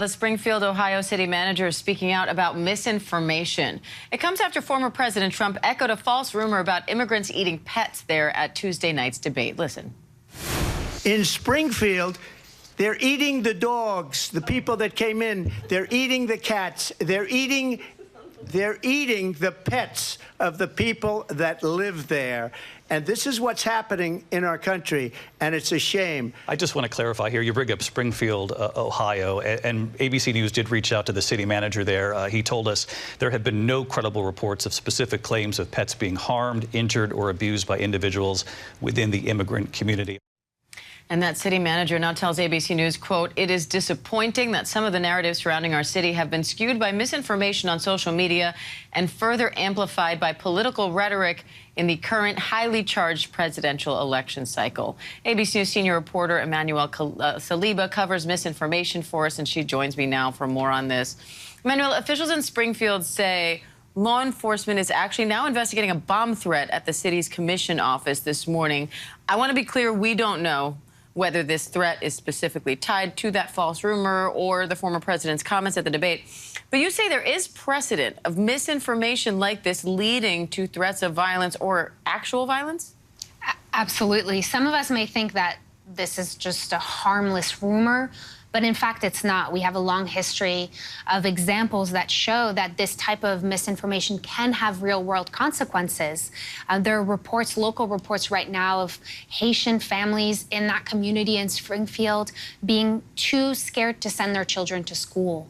The Springfield, Ohio city manager is speaking out about misinformation. It comes after former President Trump echoed a false rumor about immigrants eating pets there at Tuesday night's debate. Listen. In Springfield, they're eating the dogs, the people that came in. They're eating the cats. They're eating the pets of the people that live there. And this is what's happening in our country, and it's a shame. I just want to clarify here. You bring up Springfield, Ohio, and ABC News did reach out to the city manager there. He told us there have been no credible reports of specific claims of pets being harmed, injured, or abused by individuals within the immigrant community. And that city manager now tells ABC News, quote, "It is disappointing that some of the narratives surrounding our city have been skewed by misinformation on social media and further amplified by political rhetoric in the current highly charged presidential election cycle." ABC News senior reporter Emmanuelle Saliba covers misinformation for us, and she joins me now for more on this. Emmanuelle, officials in Springfield say law enforcement is actually now investigating a bomb threat at the city's commission office this morning. I want to be clear, we don't know whether this threat is specifically tied to that false rumor or the former president's comments at the debate. But you say there is precedent of misinformation like this leading to threats of violence or actual violence? Absolutely. Some of us may think that this is just a harmless rumor, but in fact it's not. We have a long history of examples that show that this type of misinformation can have real-world consequences. There are reports, local reports right now of Haitian families in that community in Springfield being too scared to send their children to school.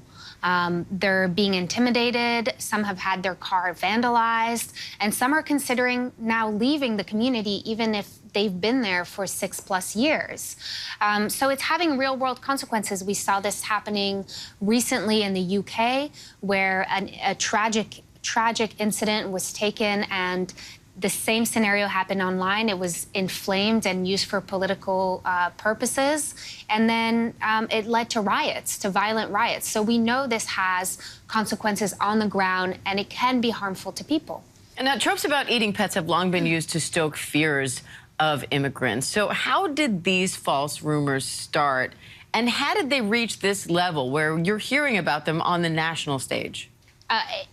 They're being intimidated, some have had their car vandalized, and some are considering now leaving the community even if they've been there for 6+ years. So it's having real-world consequences. We saw this happening recently in the UK, where a tragic incident was taken, and the same scenario happened online. It was inflamed and used for political purposes, and then it led to riots, to violent riots. So we know this has consequences on the ground, and it can be harmful to people. And now, tropes about eating pets have long been used to stoke fears of immigrants. So how did these false rumors start, and how did they reach this level where you're hearing about them on the national stage?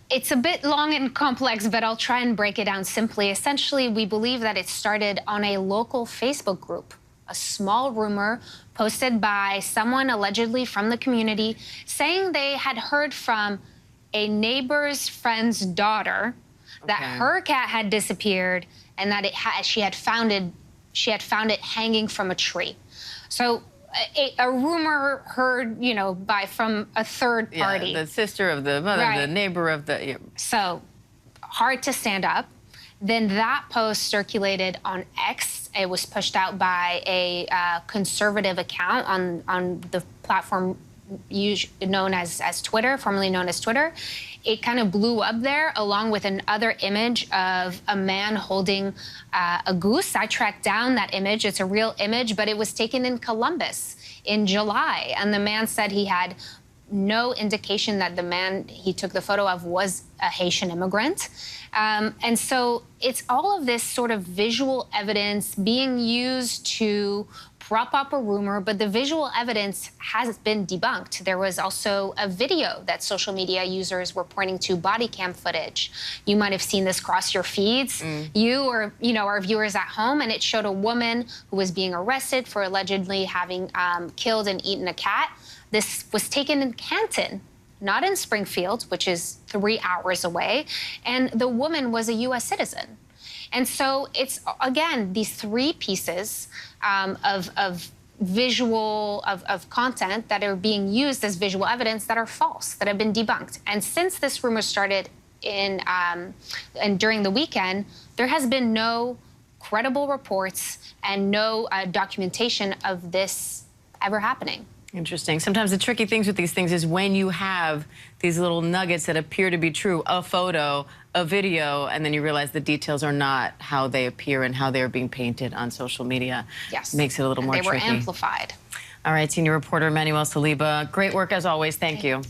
It's a bit long and complex, but I'll try and break it down simply. Essentially, we believe that it started on a local Facebook group, a small rumor posted by someone allegedly from the community saying they had heard from a neighbor's friend's daughter that her cat had disappeared and that she had found it hanging from a tree. So a rumor heard, from a third party. Yeah, the sister of the mother, right. The neighbor of the... Yeah. So hard to stand up. Then that post circulated on X. It was pushed out by a conservative account on the platform known as Twitter, formerly known as Twitter. It kind of blew up there, along with another image of a man holding a goose. I tracked down that image. It's a real image, but it was taken in Columbus in July. And the man said he had no indication that the man he took the photo of was a Haitian immigrant. And so it's all of this sort of visual evidence being used to prop up a rumor, but the visual evidence has been debunked. There was also a video that social media users were pointing to, body cam footage. You might have seen this cross your feeds, you or our viewers at home, and it showed a woman who was being arrested for allegedly having killed and eaten a cat. This was taken in Canton, not in Springfield, which is 3 hours away, and the woman was a U.S. citizen. And so it's, again, these three pieces of visual, of content that are being used as visual evidence that are false, that have been debunked. And since this rumor started and during the weekend, there has been no credible reports and no documentation of this ever happening. Interesting. Sometimes the tricky things with these things is when you have these little nuggets that appear to be true, a photo, a video, and then you realize the details are not how they appear and how they're being painted on social media. Yes. Makes it a little more tricky. They were amplified. All right, senior reporter Emmanuelle Saliba, great work as always. Thank you.